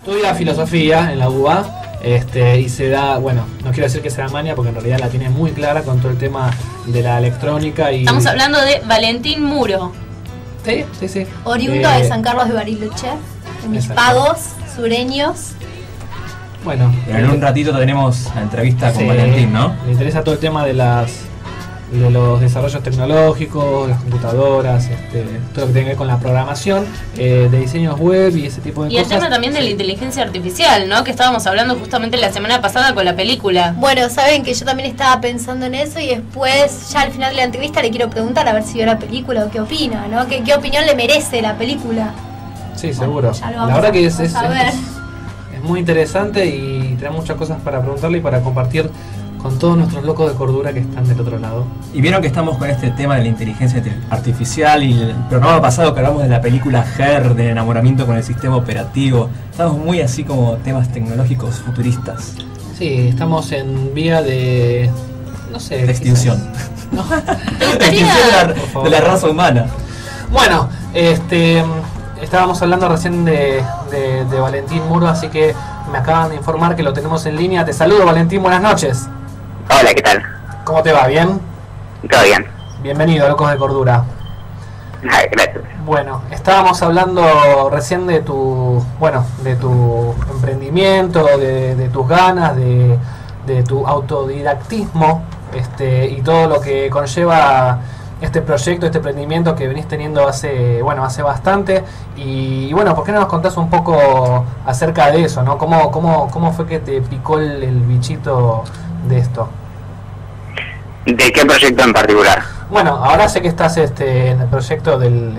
Estudia filosofía en la UBA, y se da, bueno, no quiero decir que sea maña porque en realidad la tiene muy clara con todo el tema de la electrónica y... Estamos hablando de Valentín Muro. Sí. Oriundo de San Carlos de Bariloche, de mis pagos sureños. Bueno, en un ratito tenemos la entrevista con Valentín, ¿no? Me interesa todo el tema de los desarrollos tecnológicos, las computadoras, todo lo que tiene que ver con la programación, de diseños web y ese tipo de cosas. Y el tema también de la inteligencia artificial, ¿no? Que estábamos hablando justamente la semana pasada con la película. Bueno, saben que yo también estaba pensando en eso y después, ya al final de la entrevista, le quiero preguntar a ver si vio la película o qué opina, ¿no? ¿Qué opinión le merece la película? Sí, seguro. Bueno, la verdad que es muy interesante y tenemos muchas cosas para preguntarle y para compartir con todos nuestros locos de cordura que están del otro lado. Y vieron que estamos con este tema de la inteligencia artificial y el programa pasado que hablamos de la película Her, del enamoramiento con el sistema operativo. Estamos muy así como temas tecnológicos futuristas. Sí, estamos en vía de... no sé... de extinción. No. De extinción de la raza humana. Bueno, estábamos hablando recién de Valentín Muro, así que me acaban de informar que lo tenemos en línea. Te saludo, Valentín, buenas noches. Hola, ¿qué tal? ¿Cómo te va? ¿Bien? Todo bien. Bienvenido a Locos de Cordura. Ay, gracias. Bueno, estábamos hablando recién de tu emprendimiento, de tus ganas, de tu autodidactismo, y todo lo que conlleva este proyecto, este emprendimiento que venís teniendo hace bastante. Y bueno, ¿por qué no nos contás un poco acerca de eso, ¿no? ¿Cómo fue que te picó el bichito de esto? ¿De qué proyecto en particular? Bueno, ahora sé que estás en el proyecto del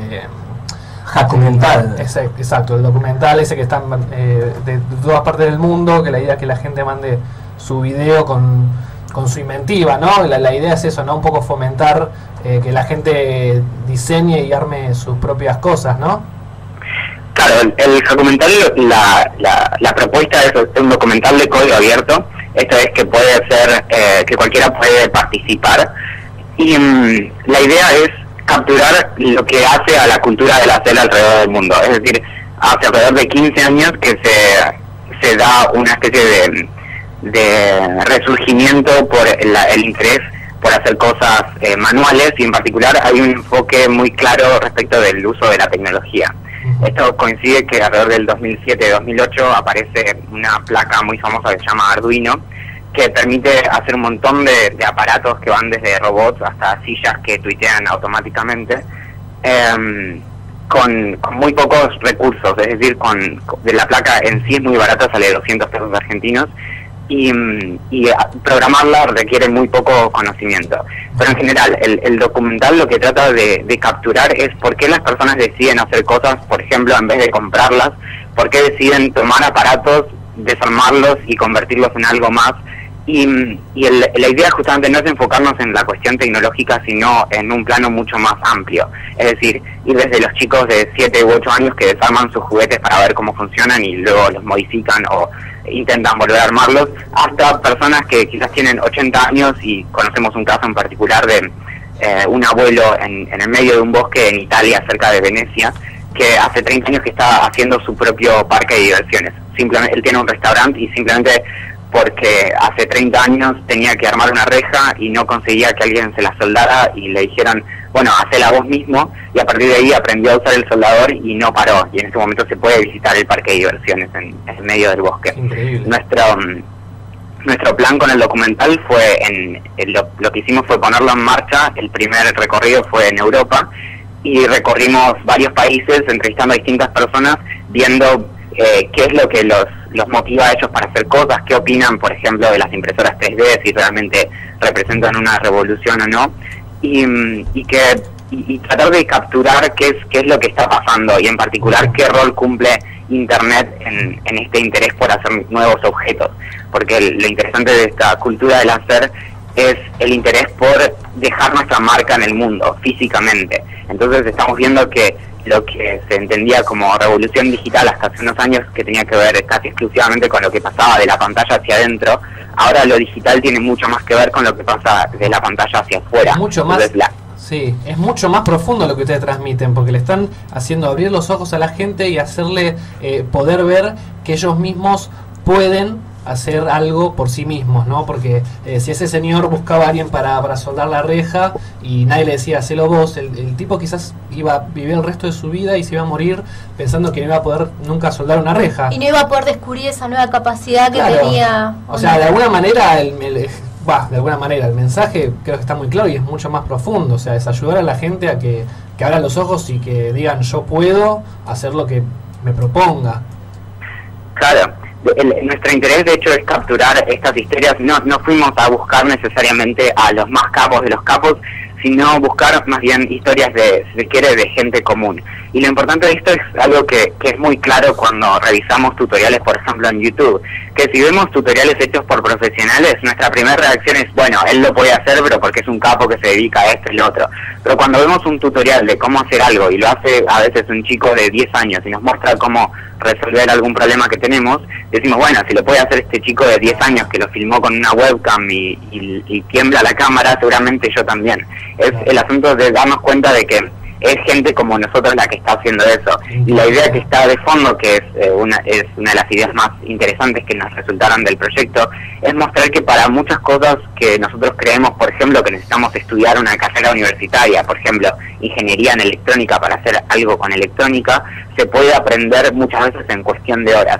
documental. Exacto, el documental ese que están de todas partes del mundo, que la idea es que la gente mande su video con su inventiva, ¿no? La idea es eso, ¿no? Un poco fomentar que la gente diseñe y arme sus propias cosas, ¿no? Claro, el documental, la propuesta es un documental de código abierto. Esto es que puede ser, que cualquiera puede participar. Y la idea es capturar lo que hace a la cultura de la cel alrededor del mundo. Es decir, hace alrededor de 15 años que se da una especie de resurgimiento por el interés por hacer cosas manuales, y en particular hay un enfoque muy claro respecto del uso de la tecnología. Esto coincide que alrededor del 2007-2008 aparece una placa muy famosa que se llama Arduino, que permite hacer un montón de aparatos que van desde robots hasta sillas que tuitean automáticamente, con muy pocos recursos. Es decir, de la placa en sí es muy barata, sale 200 pesos argentinos, y programarla requiere muy poco conocimiento. Pero en general, el documental lo que trata de capturar es por qué las personas deciden hacer cosas, por ejemplo, en vez de comprarlas, por qué deciden tomar aparatos, desarmarlos y convertirlos en algo más. Y la idea justamente no es enfocarnos en la cuestión tecnológica, sino en un plano mucho más amplio. Es decir, ir desde los chicos de 7 u 8 años que desarman sus juguetes para ver cómo funcionan y luego los modifican o intentan volver a armarlos, hasta personas que quizás tienen 80 años, y conocemos un caso en particular de un abuelo en el medio de un bosque en Italia, cerca de Venecia, que hace 30 años que está haciendo su propio parque de diversiones. Simplemente, él tiene un restaurante y simplemente porque hace 30 años tenía que armar una reja y no conseguía que alguien se la soldara, y le dijeron, bueno, hacela vos mismo, y a partir de ahí aprendió a usar el soldador y no paró, y en este momento se puede visitar el parque de diversiones en medio del bosque. Increíble. Nuestro plan con el documental fue, lo que hicimos fue ponerlo en marcha. El primer recorrido fue en Europa, y recorrimos varios países entrevistando a distintas personas, viendo qué es lo que los motiva a ellos para hacer cosas, qué opinan, por ejemplo, de las impresoras 3D, si realmente representan una revolución o no, y tratar de capturar qué es lo que está pasando, y en particular qué rol cumple Internet en este interés por hacer nuevos objetos, porque lo interesante de esta cultura del hacer es el interés por dejar nuestra marca en el mundo, físicamente. Entonces estamos viendo que lo que se entendía como revolución digital hasta hace unos años, que tenía que ver casi exclusivamente con lo que pasaba de la pantalla hacia adentro, ahora lo digital tiene mucho más que ver con lo que pasa de la pantalla hacia afuera. Mucho más. Entonces, Sí, es mucho más profundo lo que ustedes transmiten, porque le están haciendo abrir los ojos a la gente y hacerle poder ver que ellos mismos pueden hacer algo por sí mismos, ¿no? Porque si ese señor buscaba a alguien para soldar la reja y nadie le decía, hacelo vos, el tipo quizás iba a vivir el resto de su vida y se iba a morir pensando que no iba a poder nunca soldar una reja. Y no iba a poder descubrir esa nueva capacidad que Claro. tenía. O sea, de alguna manera, de alguna manera, el mensaje creo que está muy claro y es mucho más profundo. O sea, es ayudar a la gente a que abran los ojos y que digan, yo puedo hacer lo que me proponga. Claro. Nuestro interés, de hecho, es capturar estas historias. No fuimos a buscar necesariamente a los más capos de los capos, sino buscar más bien historias si se quiere, de gente común. Y lo importante de esto es algo que es muy claro cuando revisamos tutoriales, por ejemplo, en YouTube, que si vemos tutoriales hechos por profesionales, nuestra primera reacción es, bueno, él lo puede hacer, pero porque es un capo que se dedica a esto y lo otro. Pero cuando vemos un tutorial de cómo hacer algo, y lo hace a veces un chico de 10 años, y nos muestra cómo resolver algún problema que tenemos, decimos, bueno, si lo puede hacer este chico de 10 años que lo filmó con una webcam y tiembla la cámara, seguramente yo también. Es el asunto de darnos cuenta de que es gente como nosotros la que está haciendo eso. Y la idea que está de fondo, que es una de las ideas más interesantes que nos resultaron del proyecto, es mostrar que para muchas cosas que nosotros creemos, por ejemplo, que necesitamos estudiar una carrera universitaria, por ejemplo, ingeniería en electrónica para hacer algo con electrónica, se puede aprender muchas veces en cuestión de horas.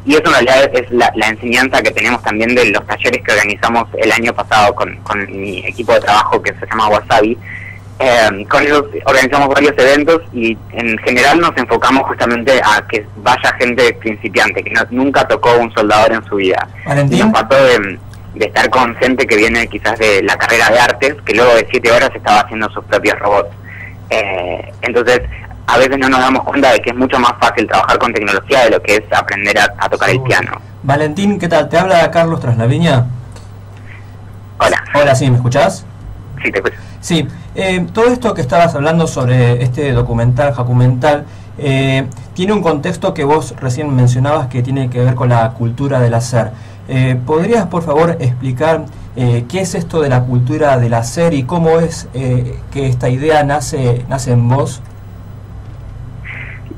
Y eso en realidad es la enseñanza que tenemos también de los talleres que organizamos el año pasado con mi equipo de trabajo que se llama Wasabi. Con ellos organizamos varios eventos y en general nos enfocamos justamente a que vaya gente principiante, que nunca tocó un soldador en su vida. Valentín. Y nos pasó de estar con gente que viene quizás de la carrera de artes, que luego de 7 horas estaba haciendo sus propios robots. Entonces, a veces no nos damos cuenta de que es mucho más fácil trabajar con tecnología de lo que es aprender a tocar el piano. Valentín, ¿qué tal? ¿Te habla Carlos Traslaviña? Hola. Hola, ¿sí? ¿Me escuchás? Sí, te escucho. Sí, todo esto que estabas hablando sobre este documental, Jacumental, tiene un contexto que vos recién mencionabas que tiene que ver con la cultura del hacer. ¿Podrías, por favor, explicar qué es esto de la cultura del hacer y cómo es que esta idea nace en vos?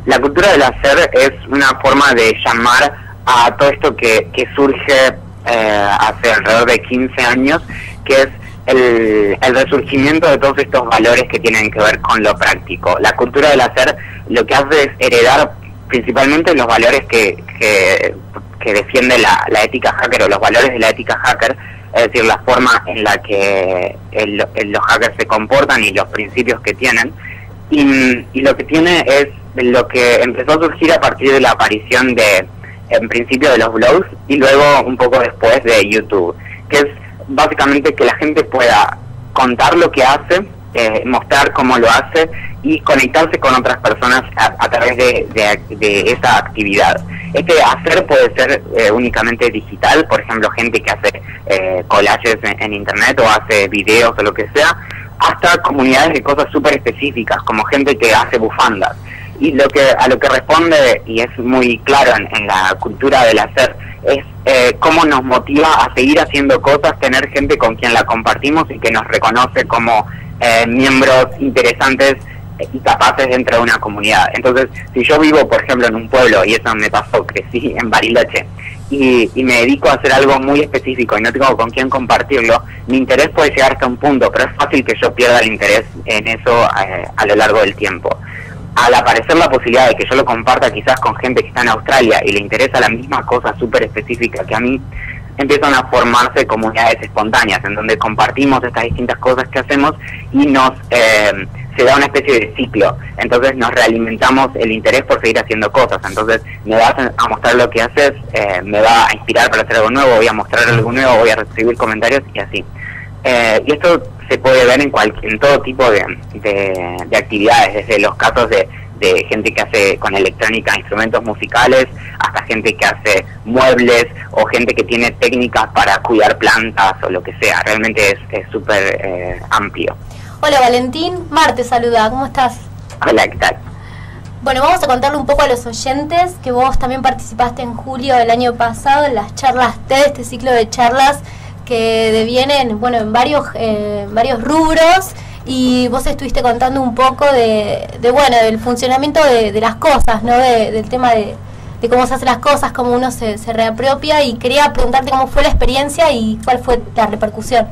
La cultura del hacer es una forma de llamar a todo esto que surge hace alrededor de 15 años, que es el resurgimiento de todos estos valores que tienen que ver con lo práctico. La cultura del hacer lo que hace es heredar principalmente los valores que defiende la ética hacker, o los valores de la ética hacker, es decir, la forma en la que los hackers se comportan y los principios que tienen. Y lo que tiene es lo que empezó a surgir a partir de la aparición en principio de los blogs y luego un poco después de YouTube, que es básicamente que la gente pueda contar lo que hace, mostrar cómo lo hace y conectarse con otras personas a través de esa actividad. Este hacer puede ser únicamente digital, por ejemplo, gente que hace collages en internet o hace videos o lo que sea, hasta comunidades de cosas súper específicas, como gente que hace bufandas. Y a lo que responde, y es muy claro en la cultura del hacer, es cómo nos motiva a seguir haciendo cosas, tener gente con quien la compartimos y que nos reconoce como miembros interesantes y capaces dentro de una comunidad. Entonces, si yo vivo, por ejemplo, en un pueblo, y eso me pasó, crecí en Bariloche, y me dedico a hacer algo muy específico y no tengo con quién compartirlo, mi interés puede llegar hasta un punto, pero es fácil que yo pierda el interés en eso a lo largo del tiempo. Al aparecer la posibilidad de que yo lo comparta quizás con gente que está en Australia y le interesa la misma cosa súper específica que a mí, empiezan a formarse comunidades espontáneas en donde compartimos estas distintas cosas que hacemos y se da una especie de ciclo. Entonces nos realimentamos el interés por seguir haciendo cosas. Entonces me vas a mostrar lo que haces, me va a inspirar para hacer algo nuevo, voy a mostrar algo nuevo, voy a recibir comentarios y así. Y esto se puede ver en todo tipo de actividades, desde los casos de gente que hace con electrónica instrumentos musicales, hasta gente que hace muebles, o gente que tiene técnicas para cuidar plantas o lo que sea. Realmente es súper amplio. Hola Valentín, Mar te saluda, ¿cómo estás? Hola, ¿qué tal? Bueno, vamos a contarle un poco a los oyentes que vos también participaste en julio del año pasado en las charlas TED, este ciclo de charlas que devienen, bueno, en varios rubros, y vos estuviste contando un poco bueno, del funcionamiento de las cosas, ¿no? Del tema de cómo se hacen las cosas, cómo uno se reapropia, y quería preguntarte cómo fue la experiencia y cuál fue la repercusión.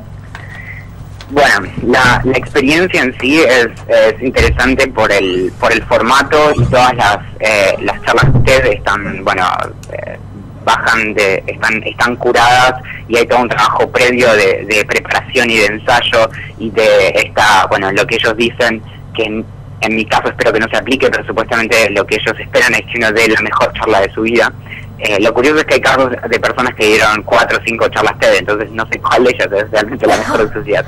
Bueno, la experiencia en sí es interesante por el formato, y todas las charlas TED están, bueno, están curadas, y hay todo un trabajo previo de preparación y de ensayo, y bueno, lo que ellos dicen, que en mi caso espero que no se aplique, pero supuestamente lo que ellos esperan es que uno dé la mejor charla de su vida. Lo curioso es que hay casos de personas que dieron 4 o 5 charlas TED, entonces no sé cuál de ellas es realmente la mejor de su vida.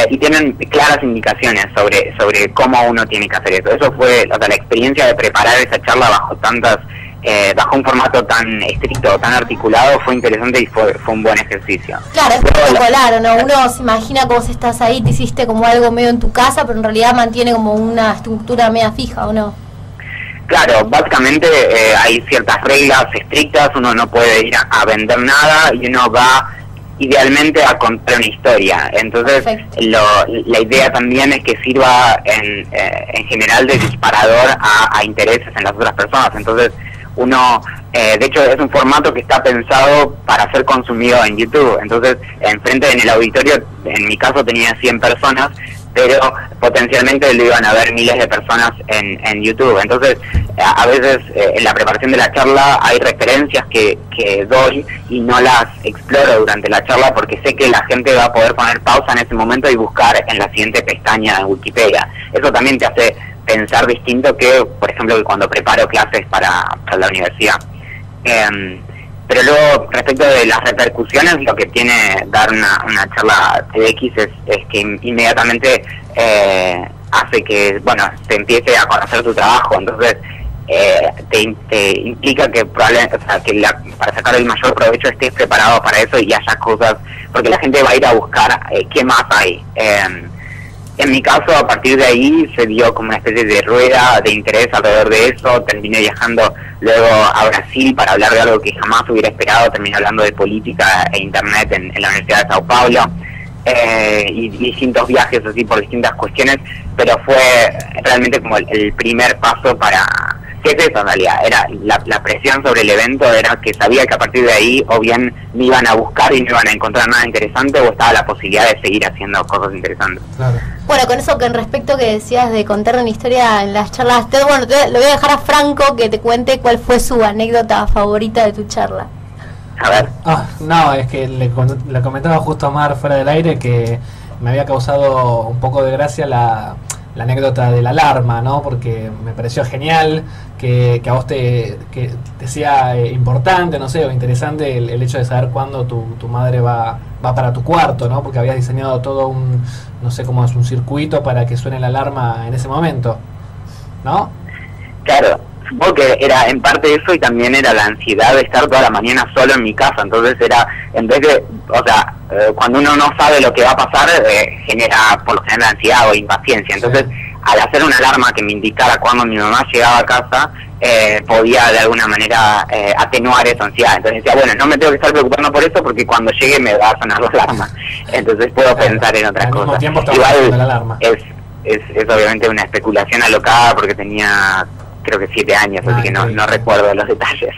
Y tienen claras indicaciones sobre cómo uno tiene que hacer eso. Eso fue, o sea, la experiencia de preparar esa charla bajo un formato tan estricto, tan articulado, fue interesante y fue un buen ejercicio. Claro, es protocolar, ¿no? Uno se imagina que vos estás ahí, te hiciste como algo medio en tu casa, pero en realidad mantiene como una estructura media fija, ¿o no? Claro, básicamente hay ciertas reglas estrictas, uno no puede ir a vender nada, y uno va idealmente a contar una historia. Entonces la idea también es que sirva en general de disparador a intereses en las otras personas. Entonces uno, de hecho es un formato que está pensado para ser consumido en YouTube. Entonces enfrente en el auditorio, en mi caso tenía 100 personas, pero potencialmente lo iban a ver miles de personas en YouTube. Entonces a veces en la preparación de la charla hay referencias que doy y no las exploro durante la charla, porque sé que la gente va a poder poner pausa en ese momento y buscar en la siguiente pestaña en Wikipedia. Eso también te hace pensar distinto que, por ejemplo, que cuando preparo clases para la universidad. Pero luego, respecto de las repercusiones, lo que tiene dar una charla TEDx es que inmediatamente hace que, bueno, te empiece a conocer tu trabajo. Entonces te implica que probablemente, o sea, que para sacar el mayor provecho estés preparado para eso y haya cosas, porque la gente va a ir a buscar qué más hay. En mi caso, a partir de ahí se dio como una especie de rueda de interés alrededor de eso. Terminé viajando luego a Brasil para hablar de algo que jamás hubiera esperado. Terminé hablando de política e internet en la Universidad de Sao Paulo, y distintos viajes así por distintas cuestiones, pero fue realmente como el primer paso para... ¿Qué es eso en realidad? Era la presión sobre el evento, era que sabía que a partir de ahí o bien me iban a buscar y no iban a encontrar nada interesante, o estaba la posibilidad de seguir haciendo cosas interesantes. Claro. Bueno, con eso que en respecto que decías de contar una historia en las charlas, bueno, lo voy a dejar a Franco que te cuente cuál fue su anécdota favorita de tu charla. A ver. No, es que le comentaba justo a Mar fuera del aire que me había causado un poco de gracia la anécdota de la alarma, ¿no? Porque me pareció genial que a vos te sea importante, no sé, o interesante el hecho de saber cuándo tu madre va para tu cuarto, ¿no? Porque habías diseñado todo no sé cómo es, un circuito para que suene la alarma en ese momento, ¿no? Claro, supongo que era en parte eso, y también era la ansiedad de estar toda la mañana solo en mi casa. Entonces era, en vez de, o sea, cuando uno no sabe lo que va a pasar, genera por lo general ansiedad o impaciencia. Entonces, al hacer una alarma que me indicara cuando mi mamá llegaba a casa, podía de alguna manera atenuar esa ansiedad. Entonces decía, bueno, no me tengo que estar preocupando por eso, porque cuando llegue me va a sonar la alarma. Entonces puedo pensar en otras cosas. Igual la alarma. Es obviamente una especulación alocada, porque tenía creo que 7 años, así que no recuerdo los detalles.